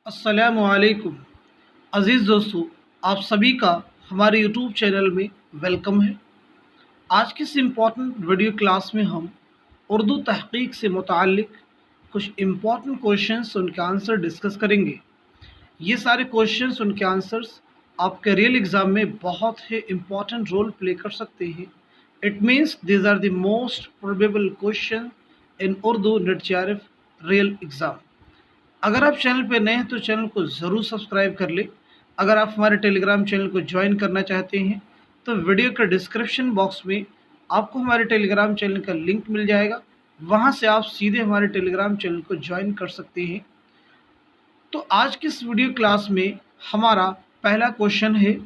अस्सलामुअलैकुम अज़ीज़ दोस्तों, आप सभी का हमारे यूट्यूब चैनल में वेलकम है। आज की इस इम्पॉर्टेंट वीडियो क्लास में हम उर्दू तहक़ीक़ से मुताल्लिक़ कुछ इम्पॉर्टेंट क्वेश्चंस उनके आंसर डिस्कस करेंगे। ये सारे क्वेश्चंस उनके आंसर्स आपके रियल एग्ज़ाम में बहुत ही इम्पॉर्टेंट रोल प्ले कर सकते हैं। It means these are the most probable question in Urdu NET JRF real exam. अगर आप चैनल पे नए हैं तो चैनल को ज़रूर सब्सक्राइब कर लें। अगर आप हमारे टेलीग्राम चैनल को ज्वाइन करना चाहते हैं तो वीडियो के डिस्क्रिप्शन बॉक्स में आपको हमारे टेलीग्राम चैनल का लिंक मिल जाएगा, वहां से आप सीधे हमारे टेलीग्राम चैनल को ज्वाइन कर सकते हैं। तो आज की इस वीडियो क्लास में हमारा पहला क्वेश्चन है।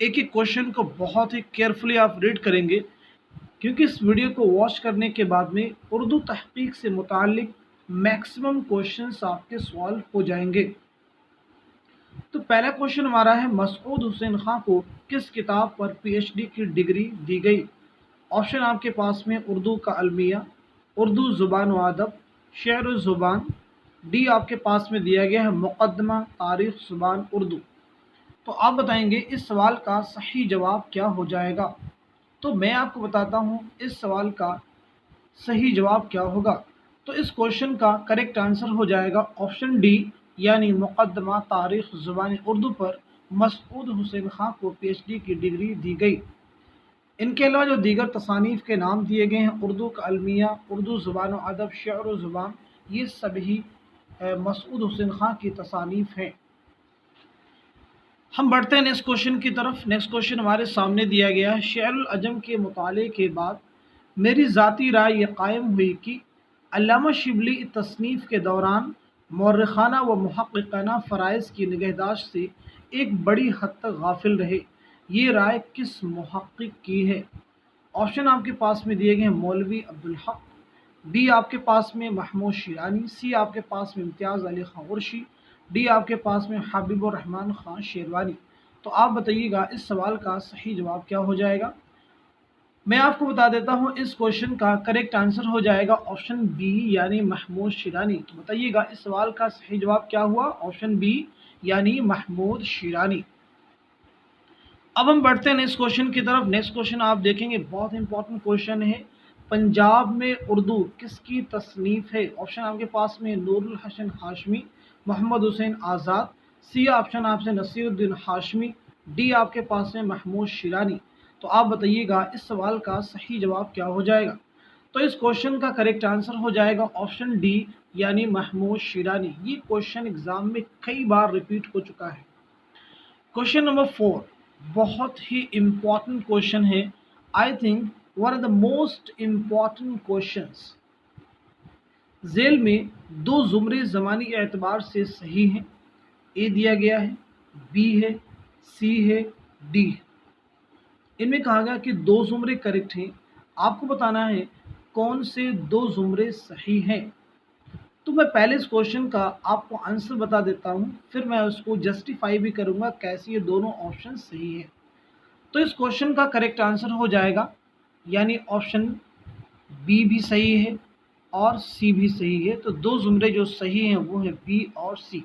एक एक क्वेश्चन को बहुत ही केयरफुली आप रीड करेंगे, क्योंकि इस वीडियो को वॉच करने के बाद में उर्दू तहक़ीक़ से मुताल्लिक़ मैक्सिमम क्वेश्चंस आपके सॉल्व हो जाएंगे। तो पहला क्वेश्चन हमारा है, मसऊद हुसैन खां को किस किताब पर पीएचडी की डिग्री दी गई? ऑप्शन आपके पास में उर्दू का अलमिया, उर्दू ज़ुबान व अदब, शेर ज़ुबान, डी आपके पास में दिया गया है मुक़द्दमा तारीख़ ज़ुबान उर्दू। तो आप बताएंगे इस सवाल का सही जवाब क्या हो जाएगा। तो मैं आपको बताता हूँ इस सवाल का सही जवाब क्या होगा। तो इस क्वेश्चन का करेक्ट आंसर हो जाएगा ऑप्शन डी, यानी मुक़द्दमा तारीख़ ज़ुबान उर्दू पर मसऊद हुसैन खां को पीएचडी की डिग्री दी गई। इनके अलावा जो दीगर तसानीफ़ के नाम दिए गए हैं, उर्दू का अलमिया, उर्दू ज़ुबान व अदब, शेर व ज़ुबान, ये सभी मसऊद हुसैन खां की तसानीफ़ हैं। हम बढ़ते हैं नेक्स्ट क्वेश्चन की तरफ। नेक्स्ट क्वेश्चन हमारे सामने दिया गया है, शेरुल अजम के मुताले के बाद मेरी ज़ाती राय ये कायम हुई कि अल्लामा शिबली तसनीफ़ के दौरान मौर्रख़ाना व मुहक़्क़िक़ाना फ़राइज़ की निगहदाश्त से एक बड़ी हद तक गाफिल रहे। ये राय किस मुहक़्क़िक़ की है? ऑप्शन आपके पास में दिए गए हैं मौलवी अब्दुल हक, बी आपके पास में महमूद शिरानी, सी आपके पास में इम्तियाज़ अली खां उर्शी, डी आपके पास में हबीबुर रहमान खान शेरवानी। तो आप बताइएगा इस सवाल का सही जवाब क्या हो जाएगा। मैं आपको बता देता हूं इस क्वेश्चन का करेक्ट आंसर हो जाएगा ऑप्शन बी, यानी महमूद शिरानी। तो बताइएगा इस सवाल का सही जवाब क्या हुआ, ऑप्शन बी यानी महमूद शिरानी। अब हम बढ़ते हैं नेक्स्ट क्वेश्चन की तरफ। नेक्स्ट क्वेश्चन आप देखेंगे बहुत इंपॉर्टेंट क्वेश्चन है, पंजाब में उर्दू किसकी तसनीफ है? ऑप्शन आपके पास में नूरुल हसन हाशमी, मोहम्मद हुसैन आज़ाद, सी ऑप्शन आपसे नसीरुद्दीन हाशमी, डी आपके पास में महमूद शिरानी। तो आप बताइएगा इस सवाल का सही जवाब क्या हो जाएगा। तो इस क्वेश्चन का करेक्ट आंसर हो जाएगा ऑप्शन डी, यानी महमूद शिरानी। ये क्वेश्चन एग्जाम में कई बार रिपीट हो चुका है। क्वेश्चन नंबर 4 बहुत ही इम्पॉर्टेंट क्वेश्चन है, I think one of the most important questions. झेल में दो जुमरे ज़मानी एतबार से सही हैं। ए दिया गया है, बी है, सी है, डी है। इनमें कहा गया कि दो जुमरे करेक्ट हैं। आपको बताना है कौन से दो जुमरे सही हैं। तो मैं पहले इस क्वेश्चन का आपको आंसर बता देता हूँ, फिर मैं उसको जस्टिफाई भी करूँगा कैसे ये दोनों ऑप्शन सही है। तो इस क्वेश्चन का करेक्ट आंसर हो जाएगा, यानी ऑप्शन बी भी सही है और सी भी सही है। तो दो जुमरे जो सही हैं वो है बी और सी।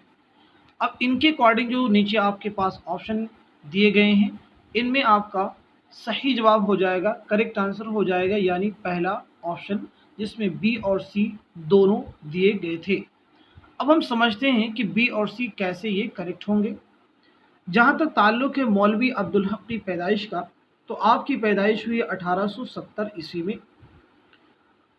अब इनके अकॉर्डिंग जो नीचे आपके पास ऑप्शन दिए गए हैं, इनमें आपका सही जवाब हो जाएगा, करेक्ट आंसर हो जाएगा, यानी पहला ऑप्शन, जिसमें बी और सी दोनों दिए गए थे। अब हम समझते हैं कि बी और सी कैसे ये करेक्ट होंगे। जहाँ तक ताल्लुक़ है मौलवी अब्दुल हक की पैदाइश का, तो आपकी पैदाइश हुई 1870 ईस्वी में।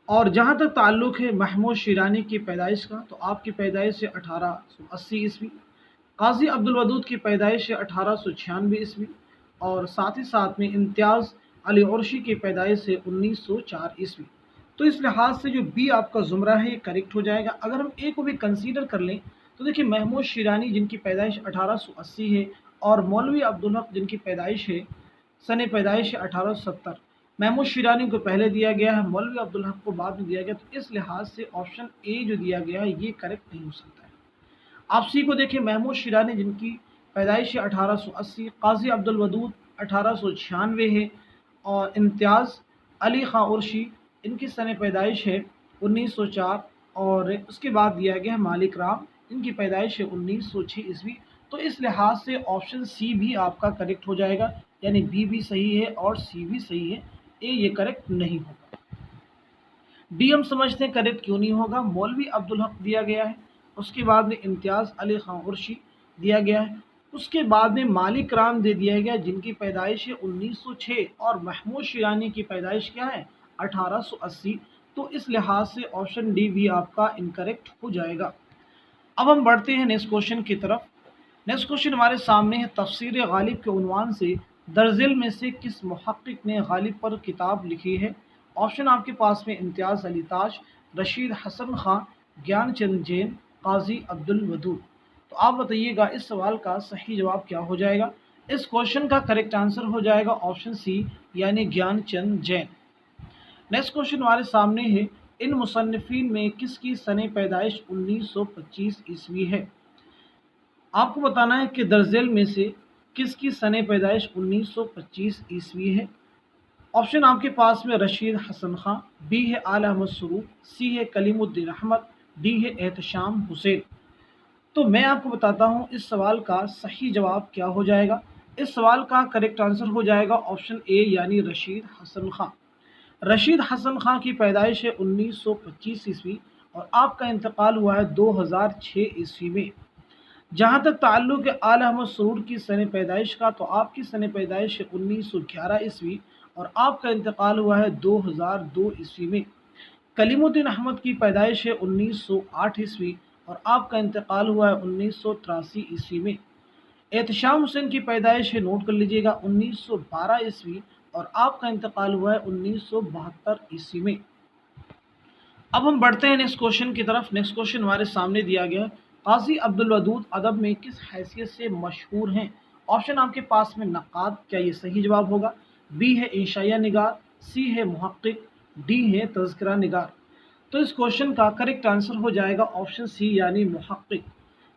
और जहाँ तक ताल्लुक़ है महमूद शिरानी की पैदाइश का, तो आपकी पैदाइश है 1880 ईस्वी। काजी अब्दुल वदूद की पैदाइश है 1896 ईस्वी। और साथ ही साथ में इम्तियाज़ अली उर्शी की पैदाइश है 1904 ईस्वी। तो इस लिहाज से जो बी आपका ज़ुमरा है ये करेक्ट हो जाएगा। अगर हम ए को भी कंसीडर कर लें तो देखिए महमूद शिरानी जिनकी पैदाइश 1880 है और मौलवी अब्दुल हक जिनकी पैदाइश है सन पैदाइश है 1870। महमूद शिरानी को पहले दिया गया है, मौलवी अब्दुल हक को बाद में दिया गया। तो इस लिहाज से ऑप्शन ए जो दिया गया है ये करेक्ट नहीं हो सकता है। आप सी को देखिए, महमूद शिरानी जिनकी पैदाइश है 1880, काजी अब्दुल वदूद 1896 है और इम्तियाज़ अली खां उर्शी इनकी सन पैदाइश है 1904। और उसके बाद दिया गया है मालिक राम इनकी पैदाइश है 1906 ईस्वी। तो इस लिहाज से ऑप्शन सी भी आपका करेक्ट हो जाएगा, यानी बी भी सही है और सी भी सही है, ए ये करेक्ट नहीं होगा। डी हम समझते हैं करेक्ट क्यों नहीं होगा। मौलवी अब्दुल हक दिया गया है, उसके बाद में इम्तियाज़ अली खां उर्शी दिया गया है, उसके बाद में मालिक राम दे दिया गया जिनकी पैदाइश है 1906 और महमूद शिरानी की पैदाइश क्या है 1880। तो इस लिहाज से ऑप्शन डी भी आपका इनकरेक्ट हो जाएगा। अब हम बढ़ते हैं नेक्स्ट क्वेश्चन की तरफ। नेक्स्ट क्वेश्चन हमारे सामने है, तफसीर गालिब के उन्वान से दर्जिल में से किस मुहक्किक ने गालिब पर किताब लिखी है। ऑप्शन आपके पास में इम्तियाज़ अली ताज, रशीद हसन खां, ज्ञान चंद जैन, काजी अब्दुल वदूद। तो आप बताइएगा इस सवाल का सही जवाब क्या हो जाएगा। इस क्वेश्चन का करेक्ट आंसर हो जाएगा ऑप्शन सी, यानी ज्ञान चंद जैन। नेक्स्ट क्वेश्चन हमारे सामने है, इन मुसन्निफीन में किसकी सने पैदाइश 1925 ईस्वी है। आपको बताना है कि दर्जेल में से किसकी सने पैदाइश 1925 ईस्वी है। ऑप्शन आपके पास में रशीद हसन खां, बी है आला अहमद सरूर, सी है कलीमुद्दीन अहमद, डी है एहतशाम हुसैन। तो मैं आपको बताता हूँ इस सवाल का सही जवाब क्या हो जाएगा। इस सवाल का करेक्ट आंसर हो जाएगा ऑप्शन ए, यानी रशीद हसन खां। रशीद हसन खां की पैदाइश है 1925 ईस्वी और आपका इंतकाल हुआ है 2006 ईस्वी में। जहाँ तक ताल्लुक़ है आला अहमद सरूर की सन पैदाइश का, तो आपकी सन पैदाइश है 1911 ईस्वी और आपका इंतकाल हुआ है 2002 ईस्वी में। कलीमुद्दीन अहमद की पैदाइश है 1908 ईस्वी और आपका इंतकाल हुआ है 1983 ईस्वी में। एहतशाम हुसैन की पैदाइश है, नोट कर लीजिएगा, 1912 ईस्वी और आपका इंतकाल हुआ है 1972 ईस्वी में। अब हम बढ़ते हैं नेक्स्ट क्वेश्चन की तरफ। नेक्स्ट क्वेश्चन हमारे सामने दिया गया है, काजी अब्दुल वदूद अदब में किस हैसियत से मशहूर हैं। ऑप्शन आपके पास में नक़ाद, क्या ये सही जवाब होगा। बी है इंशाइया निगार, सी है मुहक्किक, डी है तज़किरा निगार। तो इस क्वेश्चन का करेक्ट आंसर हो जाएगा ऑप्शन सी, यानी मुहक्किक।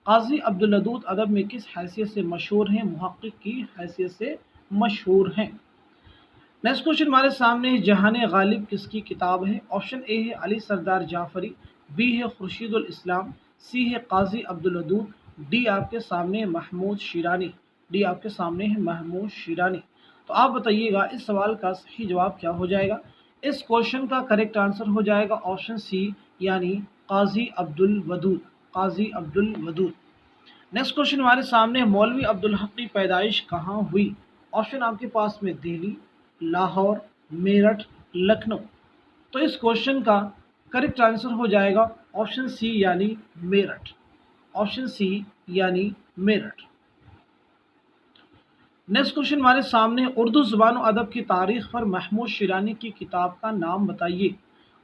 काजी अब्दुल वदूद अदब में किस हैसियत से मशहूर हैं, मुहक्किक की हैसियत से मशहूर हैं। नेक्स्ट क्वेश्चन हमारे सामने है, जहान गालिब किसकी किताब है। ऑप्शन ए है अली सरदार जाफरी, बी है खुर्शीदुल इस्लाम, सी है काजी अब्दुल वदूद, डी आपके सामने महमूद शिरानी। डी आपके सामने है महमूद शिरानी। तो आप बताइएगा इस सवाल का सही जवाब क्या हो जाएगा। इस क्वेश्चन का करेक्ट आंसर हो जाएगा ऑप्शन सी, यानी काजी अब्दुल वदूद। काजी अब्दुल वदूद। नेक्स्ट क्वेश्चन हमारे सामने, मौलवी अब्दुल हक की पैदाइश कहाँ हुई। ऑप्शन आपके पास में दिल्ली, लाहौर, मेरठ, लखनऊ। तो इस क्वेश्चन का करेक्ट आंसर हो जाएगा ऑप्शन सी, यानी मेरठ। ऑप्शन सी, यानी मेरठ। नेक्स्ट क्वेश्चन हमारे सामने, उर्दू ज़ुबान और अदब की तारीख़ पर महमूद शिरानी की किताब का नाम बताइए।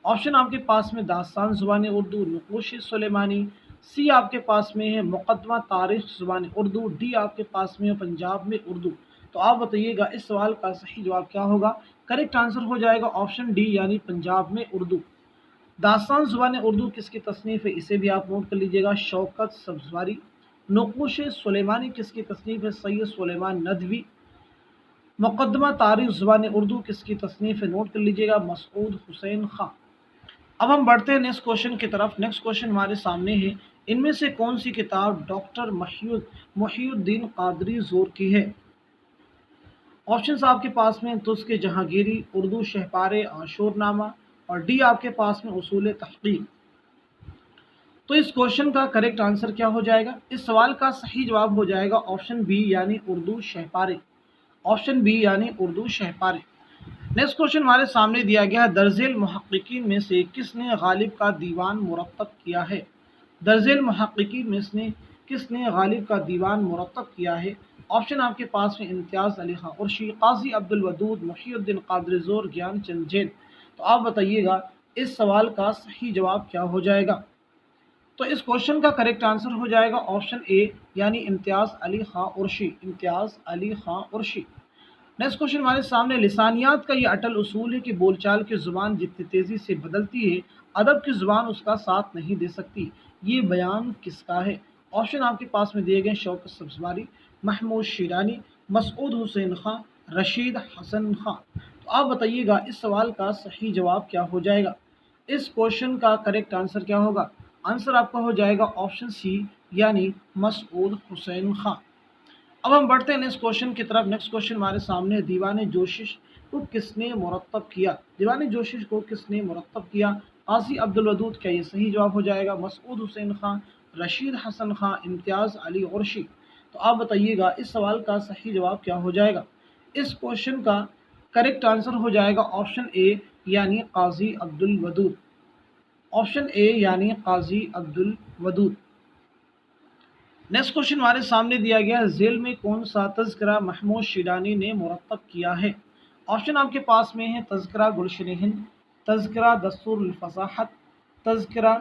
ऑप्शन आपके पास में दास्तान ज़ुबान उर्दू, नक़ूश सुलेमानी, सी आपके पास में है मुक़द्दमा तारीख़ ज़ुबान उर्दू, डी आपके पास में है पंजाब में उर्दू। तो आप बताइएगा इस सवाल का सही जवाब क्या होगा। करेक्ट आंसर हो जाएगा ऑप्शन डी, यानी पंजाब में उर्दू। दास्तान ज़ुबान उर्दू किसकी तसनीफ़ है, इसे भी आप नोट कर लीजिएगा, शौकत सब्ज़वारी। नक़ूश सुलेमानी किसकी तसनीफ़ है, सैयद सुलेमान नदवी। मुक़द्दमा तारीख़ ज़ुबान उर्दू किसकी तसनीफ़ है, नोट कर लीजिएगा, मसूद हुसैन खां। अब हम बढ़ते हैं नेक्स्ट क्वेश्चन की तरफ। नेक्स्ट क्वेश्चन हमारे सामने है, इनमें से कौन सी किताब डॉक्टर मुहीउद्दीन क़ादरी ज़ोर की है। ऑप्शंस आपके पास में तुस्क जहांगीरी, उर्दू शहपारे आशूरनामा और डी आपके पास में उसूल तहक़ीक़। तो इस क्वेश्चन का करेक्ट आंसर क्या हो जाएगा। इस सवाल का सही जवाब हो जाएगा ऑप्शन बी, यानी उर्दू शहपारे। ऑप्शन बी, यानी उर्दू शहपारे। नेक्स्ट क्वेश्चन हमारे सामने दिया गया है, दर्जेल मुहक्किकीन में से किसने गालिब का दीवान मुरत्तब किया है। दर्जेल मुहक्किकीन में से किसने गालिब का दीवान मुरत्तब किया है। ऑप्शन आपके पास में इम्तियाज़ अली खां उर्शी, काजी अब्दुल वदूद, मुहीउद्दीन क़ादरी ज़ोर, ज्ञान चंद जैन। तो आप बताइएगा इस सवाल का सही जवाब क्या हो जाएगा। तो इस क्वेश्चन का करेक्ट आंसर हो जाएगा ऑप्शन ए, यानी इम्तियाज़ अली खां उर्शी। इम्तियाज़ अली खां उर्शी। नेक्स्ट क्वेश्चन हमारे सामने, लिसानियात का ये अटल उसूल है कि बोलचाल की ज़ुबान जितनी तेज़ी से बदलती है, अदब की ज़ुबान उसका साथ नहीं दे सकती। ये बयान किसका है। ऑप्शन आपके पास में दिए गए, शौकत सब्ज़वारी, महमूद शिरानी, मसूद हुसैन खां, रशीद हसन खां। तो आप बताइएगा इस सवाल का सही जवाब क्या हो जाएगा। इस क्वेश्चन का करेक्ट आंसर क्या होगा। आंसर आपका हो जाएगा ऑप्शन सी यानी मसऊद हुसैन खां। अब हम बढ़ते हैं नेक्स्ट क्वेश्चन की तरफ। नेक्स्ट क्वेश्चन हमारे सामने, दीवाने जोशिश को किसने मुरत्तब किया? दीवाने जोशिश को किसने मुरत्तब किया? काजी अब्दुल वदूद, क्या ये सही जवाब हो जाएगा? मसऊद हुसैन खां, रशीद हसन खां, इम्तियाज़ अली गुरशी। तो आप बताइएगा इस सवाल का सही जवाब क्या हो जाएगा? इस क्वेश्चन का करेक्ट आंसर हो जाएगा ऑप्शन ए यानी काजी अब्दुल वदूद। ऑप्शन ए यानी काजी अब्दुल वदूद। नेक्स्ट क्वेश्चन हमारे सामने दिया गया है, झेल में कौन सा तज़किरा महमूद शिरानी ने मुरत्तब किया है? ऑप्शन आपके पास में है तज़किरा गुलशन हिंद, तज़किरा दस्तूरुल फसाहत, तज़किरा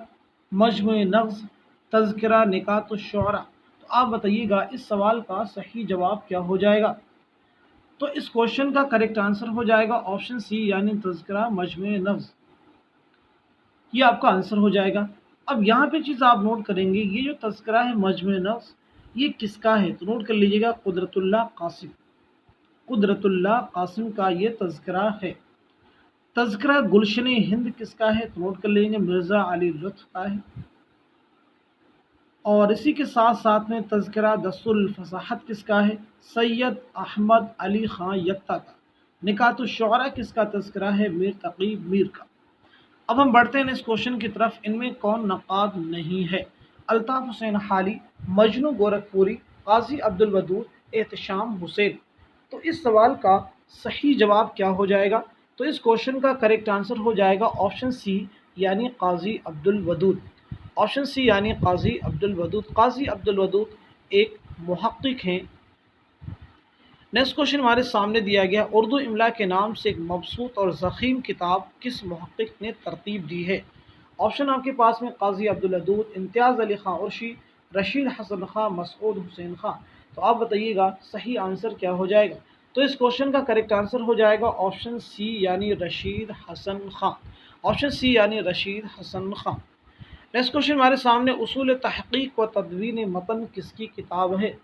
मजमू नग़्ज़, तज़किरा निकातुश्शुअरा। तो आप बताइएगा इस सवाल का सही जवाब क्या हो जाएगा? तो इस क्वेश्चन का करेक्ट आंसर हो जाएगा ऑप्शन सी यानी तज़किरा मजमू नग़्ज़। ये आपका आंसर हो जाएगा। अब यहाँ पे चीज़ आप नोट करेंगे, ये जो तज़किरा है मजमू नफ़्स, ये किसका है? तो नोट कर लीजिएगा, कुदरतुल्लाह कासिम। कुदरतुल्लाह कासिम का ये तज़किरा है। तज़किरा गुलशन हिंद किसका है? तो नोट कर लेंगे, मिर्ज़ा अली लुत्फ़ का है। और इसी के साथ साथ में तज़किरा दस्तूरुल फसाहत किसका है? सैयद अहमद अली ख़ान यत्ता का। निकातुश्शुअरा किसका तज़किरा है? मीर तक़ी मीर का। अब हम बढ़ते हैं इस क्वेश्चन की तरफ। इनमें कौन नक़ाद नहीं है? अल्ताफ़ हुसैन हाली, मजनू गोरखपुरी, काजी अब्दुल वदूद, एहतशाम हुसैन। तो इस सवाल का सही जवाब क्या हो जाएगा? तो इस क्वेश्चन का करेक्ट आंसर हो जाएगा ऑप्शन सी यानी काजी अब्दुल वदूद। ऑप्शन सी यानी काजी अब्दुल वदूद। काजी अब्दुल वदूद एक मुहक्किक हैं। नेक्स्ट क्वेश्चन हमारे सामने दिया गया, उर्दू इमला के नाम से एक मबसूत और ज़ख़ीम किताब किस मुहक्किक ने तरतीब दी है? ऑप्शन आपके पास में काजी अब्दुल वदूद, इम्तियाज़ अली ख़ान उर्शी, रशीद हसन ख़ान, मसऊद हुसैन ख़ान। तो आप बताइएगा सही आंसर क्या हो जाएगा? तो इस क्वेश्चन का करेक्ट आंसर हो जाएगा ऑप्शन सी यानी रशीद हसन ख़ान। ऑप्शन सी यानी रशीद हसन ख़ान। नेक्स्ट क्वेश्चन हमारे सामने, उसूल तहक़ीक़ व तदवीन मतन किसकी किताब है?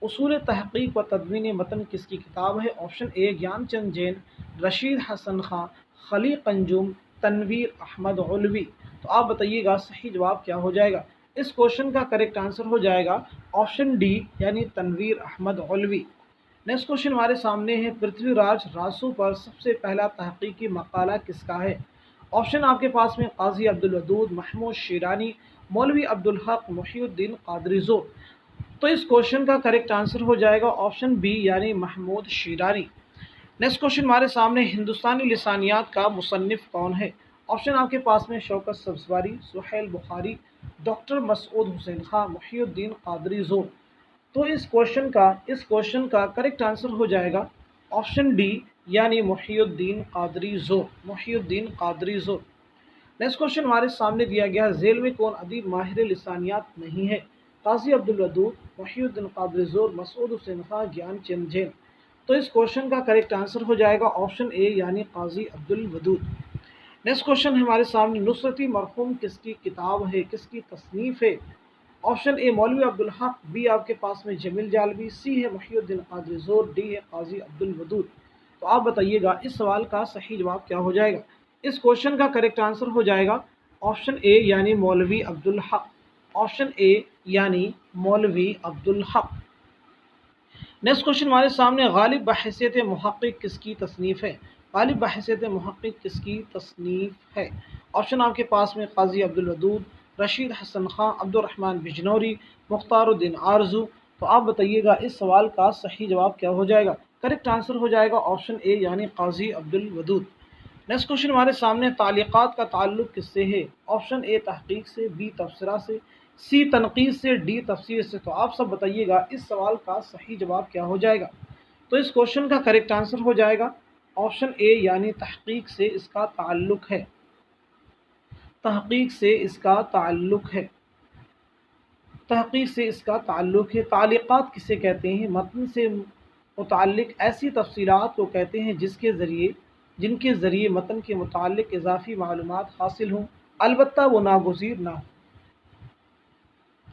उसूल तहक़ीक़ व तदवीन मतन किसकी किताब है? ऑप्शन ए ज्ञानचंद जैन, रशीद हसन खां, खलीक़ अंजुम, तनवीर अहमद उलवी। तो आप बताइएगा सही जवाब क्या हो जाएगा? इस क्वेश्चन का करेक्ट आंसर हो जाएगा ऑप्शन डी यानी तनवीर अहमद उलवी। नेक्स्ट क्वेश्चन हमारे सामने है, पृथ्वीराज रासू पर सबसे पहला तहक़ीक़ी मकाला किसका है? ऑप्शन आपके पास में काजी अब्दुल वदूद, महमूद शिरानी, मौलवी अब्दुल हक, मुहियुद्दीन कादरी ज़ोर। तो इस क्वेश्चन का करेक्ट आंसर हो जाएगा ऑप्शन बी यानी महमूद शिरानी। नेक्स्ट क्वेश्चन हमारे सामने, हिंदुस्तानी लिसानियात का मुसन्निफ कौन है? ऑप्शन आपके पास में शौकत सब्ज़वारी, सुहैल बुखारी, डॉक्टर मसऊद हुसैन खां, मुहियुद्दीन कादरी ज़ोर। तो इस क्वेश्चन का करेक्ट आंसर हो जाएगा ऑप्शन डी यानी मुहियुद्दीन कादरी ज़ोर। मुहियुद्दीन कादरी ज़ोर। नेक्स्ट क्वेश्चन हमारे सामने दिया गया है, झेल में कौन अदीब माहिर लिसानियात नहीं है? काजी अब्दुल वदूद, मुहियुद्दीन कादरी ज़ोर, मसऊद हुसैन खां, ज्ञानचंद जैन। तो इस क्वेश्चन का करेक्ट आंसर हो जाएगा ऑप्शन ए यानी काजी अब्दुल वदूद। नेक्स्ट क्वेश्चन हमारे सामने, नुसरती मरहूम किसकी किताब है, किसकी तसनीफ़ है? ऑप्शन ए मौलवी अब्दुल हक, बी आपके पास में जमील जालवी, सी है मुहियुद्दीन कादरी ज़ोर, डी है काजी अब्दुल वदूद। तो आप बताइएगा इस सवाल का सही जवाब क्या हो जाएगा? इस क्वेश्चन का करेक्ट आंसर हो जाएगा ऑप्शन ए यानी मौलवी अब्दुल हक। ऑप्शन ए यानी मौलवी अब्दुल हक। नेक्स्ट क्वेश्चन हमारे सामने, गालिब बहैसियत मुहक्किक किसकी तसनीफ़ है? गालिब बहैसियत मुहक्किक किसकी तसनीफ़ है? ऑप्शन आपके पास में काजी अब्दुल वदूद, रशीद हसन खां, अब्दुर्रहमान बिजनौरी, मुख्तारुद्दीन आरजू। तो आप बताइएगा इस सवाल का सही जवाब क्या हो जाएगा? करेक्ट आंसर हो जाएगा ऑप्शन ए यानी काजी अब्दुल वदूद। नेक्स्ट क्वेश्चन हमारे सामने, तालीक़ात का ताल्लुक़ किससे है? ऑप्शन ए तहक़ीक़ से, बी तबसरा से, सी तनक़ीद से, डी तफसीर से। तो आप सब बताइएगा इस सवाल का सही जवाब क्या हो जाएगा? तो इस क्वेश्चन का करेक्ट आंसर हो जाएगा ऑप्शन ए यानी तहक़ीक़ से इसका ताल्लुक़ है। तहक़ीक़ से इसका ताल्लुक़ है। तहक़ीक़ से इसका ताल्लुक़ है। तालीक़ात किसे कहते हैं? मतन से मुताल्लिक़ ऐसी तफ़सीलात को कहते हैं जिनके ज़रिए मतन के मुताल्लिक़ इज़ाफ़ी मालूमात हासिल हों, अलबत्ता वो नागुज़ीर ना हो।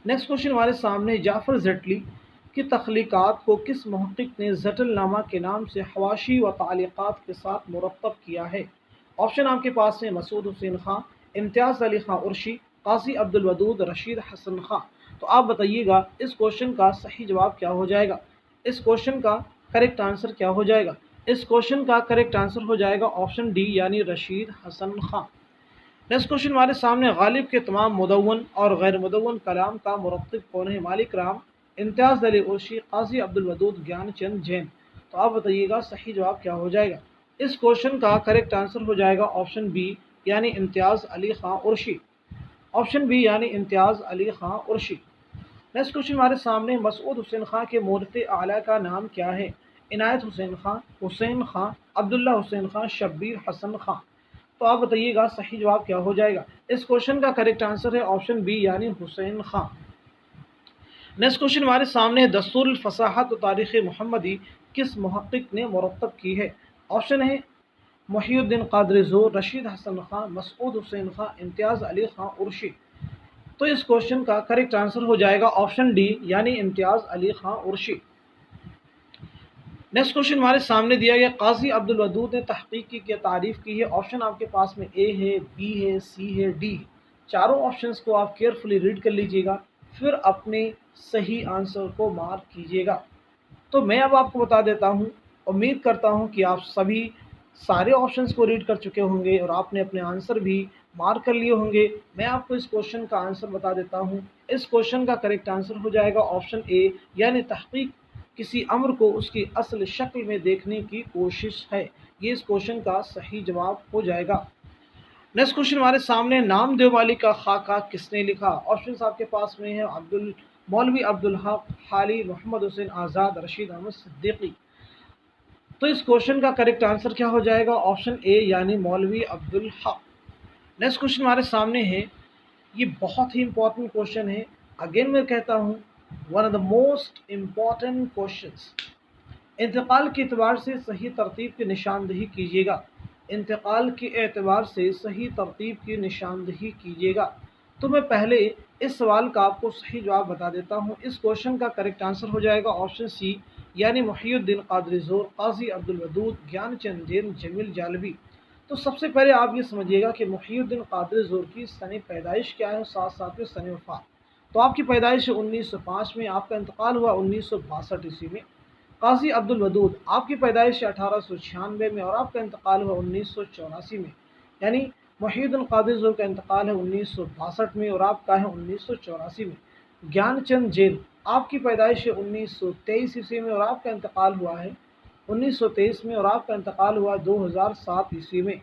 नेक्स्ट क्वेश्चन हमारे सामने, जाफ़र ज़टली की तख्लीक़ात को किस मुहक्किक ने ज़टलनामा के नाम से हवाशी व तालीक़ात के साथ मुरत्तब किया है? ऑप्शन आपके पास है मसूद हुसैन खां, इम्तियाज़ अली खां उर्शी, قاضی عبدالودود رشید حسن خان۔ تو آپ بتائیے گا اس کوشچن کا صحیح جواب کیا ہو جائے گا، اس کوشچن کا کریکٹ آنسر کیا ہو جائے گا؟ اس کوشچن کا کریکٹ آنسر ہو جائے گا آپشن ڈی یعنی رشید حسن خان۔ نیکسٹ کوشچن ہمارے سامنے، غالب کے تمام مدون اور غیر مدون کلام کا مرتب کون ہے؟ مالک رام، امتیاز علی عرشی، قاضی عبدالودود، گیان چند جین۔ تو آپ بتائیے گا صحیح جواب کیا ہو جائے گا؟ اس کوشچن کا کریکٹ آنسر ہو جائے گا آپشن بی یعنی امتیاز علی خان عرشی، آپشن بی یعنی امتیاز علی خان عرشی۔ نیکسٹ کوشچن ہمارے سامنے، مسعود حسین خان کے مورث اعلیٰ کا نام کیا ہے؟ عنایت حسین خان، حسین خان، عبداللہ حسین خان، شبیر حسن خان۔ تو آپ بتائیے گا صحیح جواب کیا ہو جائے گا؟ اس کوشچن کا کریکٹ آنسر ہے آپشن بی یعنی حسین خان۔ نیکسٹ کوشچن ہمارے سامنے، دستور الفصاحت و تاریخ محمدی کس محقق نے مرتب کی ہے؟ آپشن ہے محی الدین قادری زور، رشید حسن خان، مسعود حسین خان، امتیاز علی خان عرشی۔ تو اس کوشچن کا کریکٹ آنسر ہو جائے گا آپشن ڈی یعنی امتیاز علی خان عرشی۔ نیکسٹ کوشچن ہمارے سامنے دیا گیا، قاضی عبدالودود نے تحقیق کی کیا تعریف کی ہے؟ آپشن آپ کے پاس میں اے ہے، بی ہے، سی ہے، ڈی ہے۔ چاروں آپشنس کو آپ کیئرفلی ریڈ کر لیجئے گا، پھر اپنے صحیح آنسر کو مارک کیجئے گا۔ تو میں اب آپ کو بتا دیتا ہوں، امید کرتا ہوں کہ آپ سبھی سارے آپشنس کو ریڈ کر چکے ہوں گے اور آپ نے اپنے آنسر بھی مارک کر لیے ہوں گے۔ میں آپ کو اس کوشچن کا آنسر بتا دیتا ہوں۔ اس کوشچن کا کریکٹ آنسر ہو جائے گا آپشن اے یعنی تحقیق کسی امر کو اس کی اصل شکل میں دیکھنے کی کوشش ہے، یہ اس کوشچن کا صحیح جواب ہو جائے گا۔ نیکسٹ کوشچن ہمارے سامنے، نام دیوالی کا خاکہ کس نے لکھا؟ آپشنس آپ کے پاس میں ہیں، مولوی عبدالحق، حالی، محمد حسین آزاد، رشید احمد صدیقی۔ تو اس کوشچن کا کریکٹ آنسر کیا ہو جائے گا؟ آپشن اے یعنی مولوی عبدالحق۔ نیکسٹ کوشچن ہمارے سامنے ہے، یہ بہت ہی امپورٹنٹ کوشچن ہے، اگین میں کہتا ہوں one of the most important questions. انتقال کے اعتبار سے صحیح ترتیب کی نشاندہی کیجیے گا، انتقال کے اعتبار سے صحیح ترتیب کی نشاندہی کیجیے گا۔ تو میں پہلے اس سوال کا آپ کو صحیح جواب بتا دیتا ہوں۔ اس کوشچن کا کریکٹ آنسر ہو جائے گا آپشن سی یعنی محی الدین قادری زور، قاضی عبدالودود، گیان چند جین، جمیل جالبی۔ تو سب سے پہلے آپ یہ سمجھیے گا کہ محی الدین قادری زور کی سن پیدائش کیا ہے، ساتھ ساتھ میں سن وفات۔ تو آپ کی پیدائش 1905 میں، آپ کا انتقال ہوا 1962 عیسوی میں۔ قاضی عبدالودود، آپ کی پیدائش 1896 میں اور آپ کا انتقال ہوا 1984 میں، یعنی محی الدین قادری زور کا انتقال ہے 1962 میں اور آپ کا ہے 1984 میں۔ گیان چند جین، آپ کی پیدائش ہے 1923 عیسوی میں اور آپ کا انتقال ہوا ہے 1923 میں اور آپ کا انتقال ہوا 2007 عیسوی میں،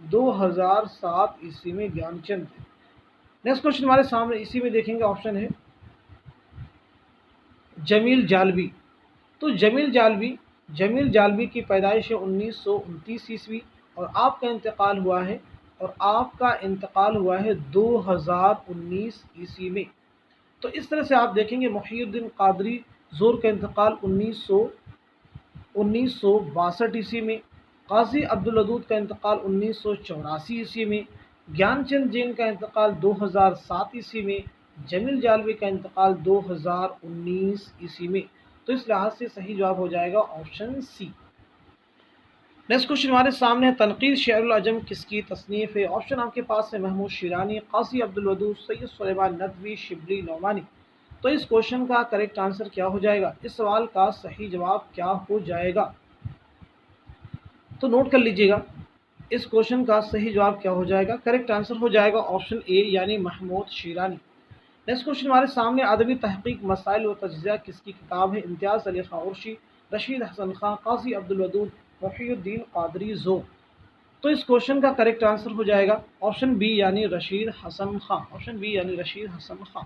2007 عیسوی میں گیان چند۔ نیکسٹ کوشچن ہمارے سامنے اسی میں دیکھیں گے، آپشن ہے جمیل جالبی۔ تو جمیل جالبی کی پیدائش ہے 1929 عیسوی اور آپ کا انتقال ہوا ہے 2019 عیسوی میں۔ تو اس طرح سے آپ دیکھیں گے محی الدین قادری زور کا انتقال 1962 عیسوی میں، قاضی عبدالودود کا انتقال 1984 عیسوی میں، گیان چند جین کا انتقال 2007 عیسوی میں، جمیل جالبی کا انتقال 2019 عیسوی میں۔ تو اس لحاظ سے صحیح جواب ہو جائے گا آپشن سی۔ نیکسٹ کوشچن ہمارے سامنے، تنقید شعر العجم کس کی تصنیف ہے؟ آپشن آپ کے پاس ہے محمود شیرانی، قاضی عبدالودود، سید سلیمان ندوی، شبلی نعمانی۔ تو اس کوشچن کا کریکٹ آنسر کیا ہو جائے گا؟ اس سوال کا صحیح جواب کیا ہو جائے گا؟ تو نوٹ کر لیجئے گا، اس کوشچن کا صحیح جواب کیا ہو جائے گا؟ کریکٹ آنسر ہو جائے گا آپشن اے یعنی محمود شیرانی۔ نیکسٹ کوشچن ہمارے سامنے، ادبی تحقیق مسائل و تجزیہ کس کی کتاب ہے؟ امتیاز علی خان عرشی، رشید حسن خان، قاضی عبدالودود، محی الدین قادری زور۔ تو اس کوشچن کا کریکٹ آنسر ہو جائے گا آپشن بی یعنی رشید حسن خان، آپشن بی یعنی رشید حسن خان۔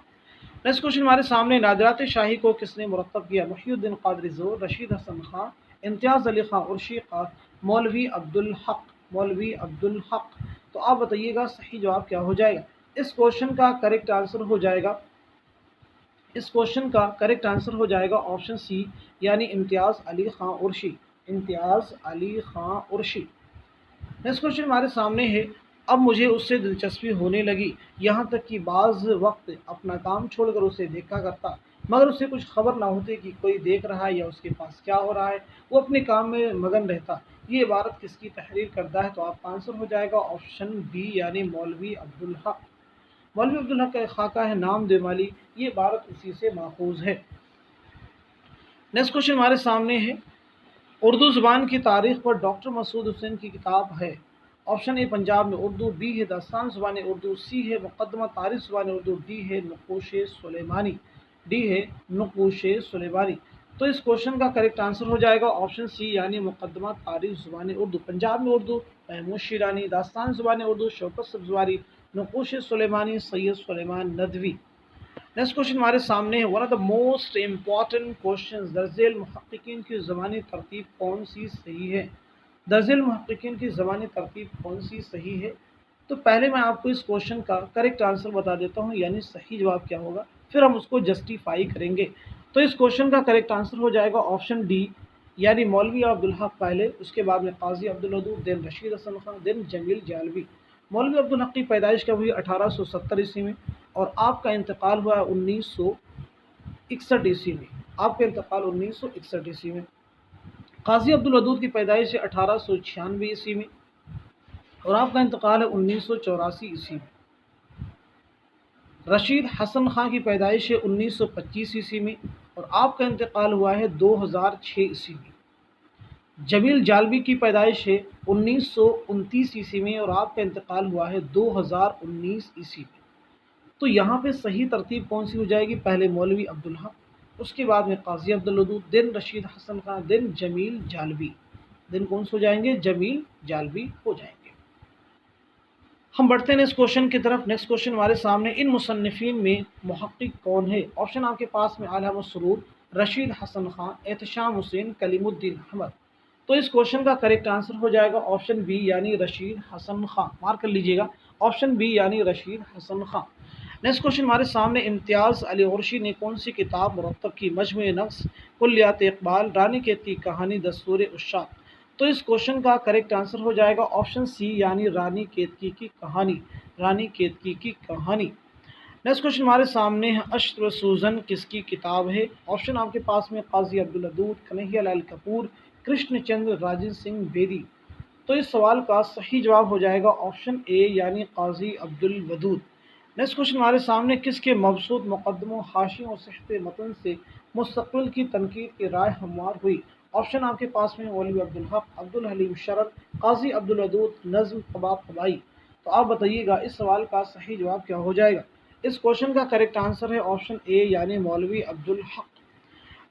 نیکسٹ کوشچن ہمارے سامنے، نادرات شاہی کو کس نے مرتب کیا؟ محی الدین قادری زور، رشید حسن خان، امتیاز علی خان عرشی، مولوی عبدالحق۔ تو آپ بتائیے گا صحیح جواب کیا ہو جائے گا؟ اس کوشچن کا کریکٹ آنسر ہو جائے گا، اس کوشچن کا کریکٹ آنسر ہو جائے گا آپشن سی یعنی امتیاز علی خان عرشی، امتیاز علی خان عرشی۔ نیکسٹ کوشچن ہمارے سامنے ہے، اب مجھے اس سے دلچسپی ہونے لگی، یہاں تک کہ بعض وقت اپنا کام چھوڑ کر اسے دیکھا کرتا، مگر اسے کچھ خبر نہ ہوتی کہ کوئی دیکھ رہا ہے یا اس کے پاس کیا ہو رہا ہے، وہ اپنے کام میں مگن رہتا۔ یہ عبارت کس کی تحریر کردہ ہے؟ تو آپ کا آنسر ہو جائے گا آپشن بی یعنی مولوی عبدالحق۔ मौलवी अब्दुल हक का एक खाका है नाम दे माली, ये इबारत उसी से माखूज है। नेक्स्ट क्वेश्चन हमारे सामने है, उर्दू ज़ुबान की तारीख पर डॉक्टर मसूद हुसैन की किताब है। ऑप्शन ए पंजाब में उर्दू, बी है दास्तान ज़ुबान उर्दू, सी है मुक़द्दमा तारीख़ ज़ुबान उर्दू, डी है नक़ूश सुलेमानी, डी है नक़ूश सुलेमानी। तो इस क्वेश्चन का करेक्ट आंसर हो जाएगा ऑप्शन सी यानी मुक़द्दमा तारीख़ ज़ुबान उर्दू। पंजाब में उर्दू महमूद शिरानी, दास्तान ज़ुबान उर्दू शौकत सब्ज़वारी, नक़ूश सुलेमानी सैयद सुलेमान नदवी। नेक्स्ट क्वेश्चन हमारे सामने है, one of the most important question, दर्जेल मुहक्किकीन की ज़बानी तरतीब कौन सी सही है? दर्जेल मुहक्किकीन की ज़बानी तरतीब कौन सी सही है? तो पहले मैं आपको इस क्वेश्चन का करेक्ट आंसर बता देता हूँ, यानी सही जवाब क्या होगा, फिर हम उसको जस्टिफाई करेंगे। तो इस क्वेश्चन का करेक्ट आंसर हो जाएगा ऑप्शन डी, यानी मौलवी अब्दुल हक पहले, उसके बाद में काजी अब्दुल वदूद, देन रशीद हसन खान, देन जमील जालवी। मौलवी अब्दुल हक की पैदाइश कब हुई? 1870 ईस्वी में, और आपका इंतकाल हुआ 1961 ईस्वी में। आपका इंतकाल 1961 ईस्वी में। काजी अब्दुल वदूद की पैदाइश है 1896 ईस्वी में, और आपका इंतकाल है 1984 ईस्वी में। रशीद हसन खां की पैदाइश है 1925 ईस्वी में, और आपका इंतकाल हुआ है 2006 ईस्वी में। जमील जालवी की पैदाइश है 1929 ईस्वी में, और आपका इंतकाल हुआ है 2019 ईस्वी में। तो यहाँ पे सही तरतीब कौन सी हो जाएगी? पहले मौलवी अब्दुल हक, उसके बाद में काजी अब्दुल वदूद, दिन रशीद हसन खान, दिन जमील जालवी। दिन कौन से हो जाएंगे? जमील जालवी हो जाएंगे। हम बढ़ते हैं नेक्स्ट क्वेश्चन की तरफ। नेक्स्ट क्वेश्चन हमारे सामने, इन मुसन्निफीन में मुहक्किक कौन है? ऑप्शन आपके पास में आला मसरूर, रशीद हसन खान, एहतशाम हुसैन, कलीमुद्दीन अहमद। तो इस क्वेश्चन का करेक्ट आंसर हो जाएगा ऑप्शन बी यानी रशीद हसन खान। मार्क कर लीजिएगा, ऑप्शन बी यानी रशीद हसन खान। नेक्स्ट क्वेश्चन हमारे सामने, इम्तियाज़ अली उर्शी ने कौन सी किताब मुरत्तब की? मजमू नफ्स, कुल्लियात इकबाल, रानी केत की कहानी, दस्तूर उश्शाक। तो इस क्वेश्चन का करेक्ट आंसर हो जाएगा ऑप्शन सी यानी रानी केतकी की कहानी, रानी केतकी की कहानी। नेक्स्ट क्वेश्चन हमारे सामने है, अश्क व सूजन किसकी किताब है? ऑप्शन आपके पास में काजी अब्दुल वदूद, कन्हैया लाल कपूर, कृष्ण चंद्र राजेंद्र सिंह बेदी। तो इस सवाल का सही जवाब हो जाएगा ऑप्शन ए यानी काजी अब्दुल वदूद। नेक्स्ट क्वेश्चन हमारे सामने, किसके मबसूत मुकदमों, हाशियों और सहते मतन से मुस्तक़बिल की तनकीद की राय हमवार हुई? ऑप्शन आपके पास में मौलवी अब्दुल हक, अब्दुल हलीम शरफ, काजी अब्दुल वदूद, नज़्म कबाब कबाई। तो आप बताइएगा इस सवाल का सही जवाब क्या हो जाएगा? इस क्वेश्चन का करेक्ट आंसर है ऑप्शन ए यानी मौलवी अब्दुल हक।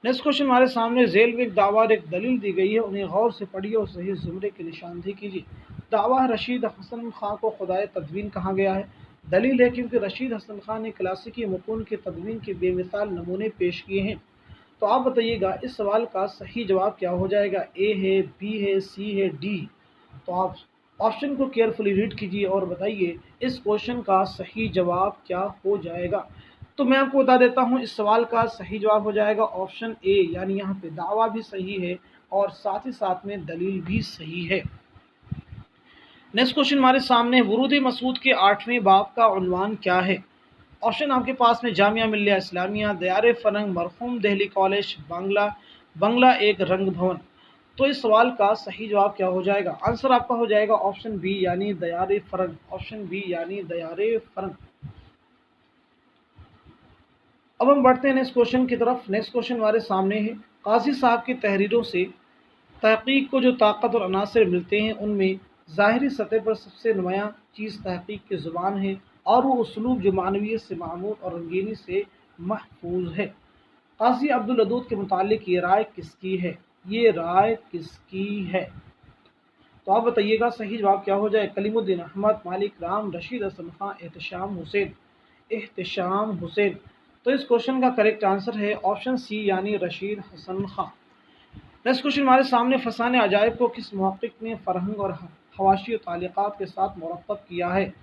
नेक्स्ट क्वेश्चन हमारे सामने, झेल में एक दावा और एक दलील दी गई है, उन्हें गौर से पढ़िए और सही जुमरे की निशानदेही कीजिए। दावा है, रशीद हसन खां को खुदाए तदवीन कहा गया है। दलील है, क्योंकि रशीद हसन खान ने क्लासिकी मुतून के तदवीन के बेमिसाल नमूने पेश किए हैं। तो आप बताइएगा इस सवाल का सही जवाब क्या हो जाएगा? ए है, बी है, सी है, डी। तो आप ऑप्शन को केयरफुली रीड कीजिए और बताइए इस क्वेश्चन का सही जवाब क्या हो जाएगा। तो मैं आपको बता देता हूँ, इस सवाल का सही जवाब हो जाएगा ऑप्शन ए, यानी यहाँ पे दावा भी सही है और साथ ही साथ में दलील भी सही है। नेक्स्ट क्वेश्चन हमारे सामने, वुरूद मसूद के 8वें बाब का उन्वान क्या है? ऑप्शन आपके पास में जामिया मिल्लिया इस्लामिया, दयार फरंग, मरहूम दिल्ली कॉलेज, बांग्ला, बंगला एक रंग भवन। तो इस सवाल का सही जवाब क्या हो जाएगा? आंसर आपका हो जाएगा ऑप्शन बी यानी दयार फरंग, ऑप्शन बी यानी दयार फरंग। अब हम बढ़ते हैं नेक्स्ट क्वेश्चन की तरफ। नेक्स्ट क्वेश्चन हमारे सामने है, काजी साहब की तहरीरों से तहकीक को जो ताकत और अनासर मिलते हैं, उनमें ज़ाहिरी सतह पर सबसे नुमायाँ चीज़ तहकीक की ज़ुबान है, और वो उसलूब जो मानवीयत से मामूर और रंगीनी से महफूज है। काजी अब्दुल वदूद के मुतालिक ये राय किसकी है? ये राय किसकी है? तो आप बताइएगा सही जवाब क्या हो जाए? कलीमुद्दीन अहमद, मालिक राम, रशीद हसन खान, एहतशाम हुसैन, एहतशाम हुसैन। तो इस क्वेश्चन का करेक्ट आंसर है ऑप्शन सी यानी रशीद हसन खान। नेक्स्ट क्वेश्चन हमारे सामने, फसाने अजायब को किस मुहक्किक ने फरहंग और हवाशी ताल्लुकात के साथ मुरत्तब किया है?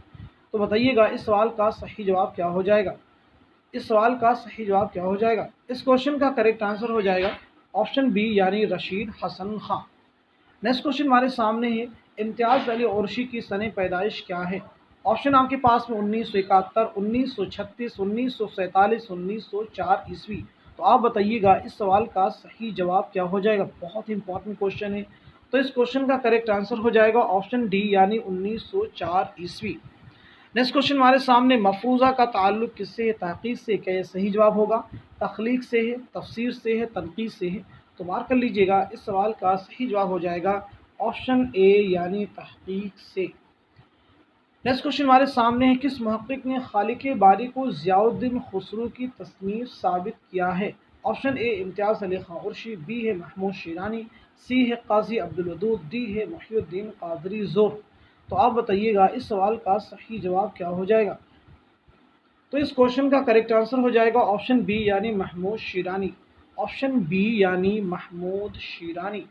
तो बताइएगा इस सवाल का सही जवाब क्या हो जाएगा? इस सवाल का सही जवाब क्या हो जाएगा? इस क्वेश्चन का करेक्ट आंसर हो जाएगा ऑप्शन बी यानी रशीद हसन खान। नेक्स्ट क्वेश्चन हमारे सामने है, इम्तियाज़ अली उर्शी की सने पैदाइश क्या है? ऑप्शन आपके पास में 1971, 1936, 1947, 1904 ईस्वी। तो आप बताइएगा इस सवाल का सही जवाब क्या हो जाएगा? बहुत इंपॉर्टेंट क्वेश्चन है। तो इस क्वेश्चन का करेक्ट आंसर हो जाएगा ऑप्शन डी यानी 1904 ईस्वी। नेक्स्ट क्वेश्चन हमारे सामने, मफरूज़ा का ताल्लुक़ किससे है? तहक़ीक़ से। क्या ये सही जवाब होगा? तख्लीक़ से है, तफसीर से है, तनक़ीद से है? तो मार्क कर लीजिएगा, इस सवाल का सही जवाब हो जाएगा ऑप्शन ए यानी तहक़ीक़ से। नेक्स्ट क्वेश्चन हमारे सामने है, किस मुहक़्क़िक़ ने खालिक़ बारी को ज़ियाउद्दीन खुसरो की तसनीफ़ साबित किया है? Option A Imtiaz Ali Khan Arshi, B है महमूद शिरानी, सी है काज़ी अब्दुल वदूद, डी है मुहियुद्दीन क़ादरी ज़ोर। तो आप बताइएगा इस सवाल का सही जवाब क्या हो जाएगा? तो इस क्वेश्चन का करेक्ट आंसर हो जाएगा ऑप्शन बी यानी महमूद शिरानी। ऑप्शन बी यानी महमूद शिरानी।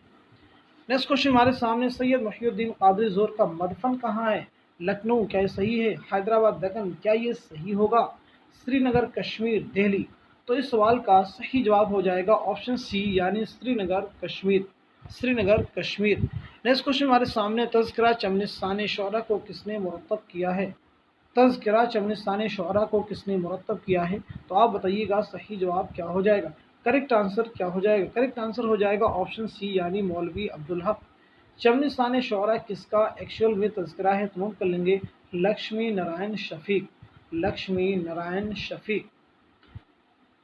नेक्स्ट क्वेश्चन हमारे सामने, सैयद मुहियुद्दीन क़ादरी ज़ोर का मदफन कहाँ है? लखनऊ। क्या ये सही है? हैदराबाद दक्कन। क्या ये सही होगा? श्रीनगर कश्मीर दिल्ली। तो इस सवाल का सही जवाब हो जाएगा ऑप्शन सी यानी श्रीनगर कश्मीर। श्रीनगर कश्मीर। नेक्स्ट क्वेश्चन हमारे सामने, तज़किरा चमनिस्तान शोरा को किसने मुरतब किया है? तज़किरा चमनिस्तान शोरा को किसने मुरतब किया है? तो आप बताइएगा सही जवाब क्या हो जाएगा? करेक्ट आंसर क्या हो जाएगा? करेक्ट आंसर हो जाएगा ऑप्शन सी यानी मौलवी अब्दुल हक। चमनिस्तान शोरा किसका एक्चुअल में तज़किरा है? तो हम कर लेंगे लक्ष्मी नारायण शफ़ीक। लक्ष्मी नारायण शफ़ीक।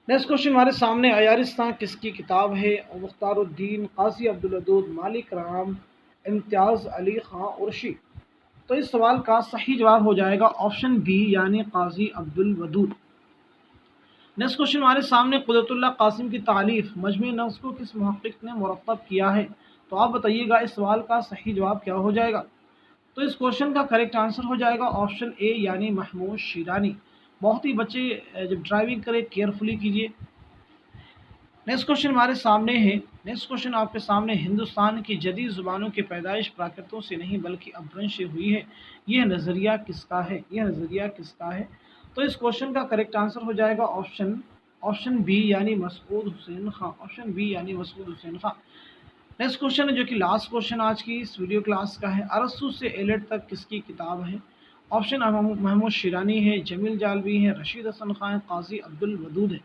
नेक्स्ट क्वेश्चन हमारे सामने, अयारिस्तान किसकी किताब है? मुख्तारुद्दीन, काजी अब्दुल वदूद, मालिक राम, इम्तियाज़ अली खां उर्शी। तो इस सवाल का सही जवाब हो जाएगा ऑप्शन बी यानी काजी अब्दुल वदूद। नेक्स्ट क्वेश्चन हमारे सामने, कुदरतुल्लाह कासिम की तालीफ मजमे नफ्स को किस मुहक्किक ने मुरतब किया है? तो आप बताइएगा इस सवाल का सही जवाब क्या हो जाएगा? तो इस क्वेश्चन का करेक्ट आंसर हो जाएगा ऑप्शन ए यानी महमूद शिरानी। बहुत ही बच्चे जब ड्राइविंग करें केयरफुली कीजिए। नेक्स्ट क्वेश्चन हमारे सामने है। नेक्स्ट क्वेश्चन आपके सामने, हिंदुस्तान की जदीद ज़ुबानों की पैदाइश प्राकृतों से नहीं बल्कि अपभ्रंश से हुई है, यह नज़रिया किसका है? यह नज़रिया किसका है? तो इस क्वेश्चन का करेक्ट आंसर हो जाएगा ऑप्शन ऑप्शन बी यानी मसूद हुसैन खां। ऑप्शन बी यानी मसूद हुसैन खां। नेक्स्ट क्वेश्चन है जो कि लास्ट क्वेश्चन आज की इस वीडियो क्लास का है, अरस्तू से एलियट तक किसकी किताब है? ऑप्शन महमूद शिरानी है, जमील जालवी है, रशीद हसन खान है, काजी अब्दुल वदूद है।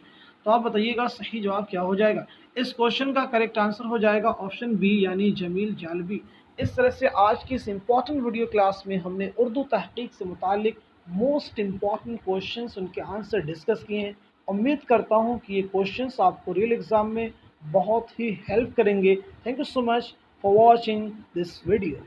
तो आप बताइएगा सही जवाब क्या हो जाएगा? इस क्वेश्चन का करेक्ट आंसर हो जाएगा ऑप्शन बी यानी जमील जालवी। इस तरह से आज की इस इम्पॉर्टेंट वीडियो क्लास में हमने उर्दू तहकीक से मुतालिक मोस्ट इम्पॉर्टेंट क्वेश्चंस उनके आंसर डिस्कस किए हैं। उम्मीद करता हूँ कि ये क्वेश्चंस आपको रियल एग्ज़ाम में बहुत ही हेल्प करेंगे। Thank you so much for watching this video.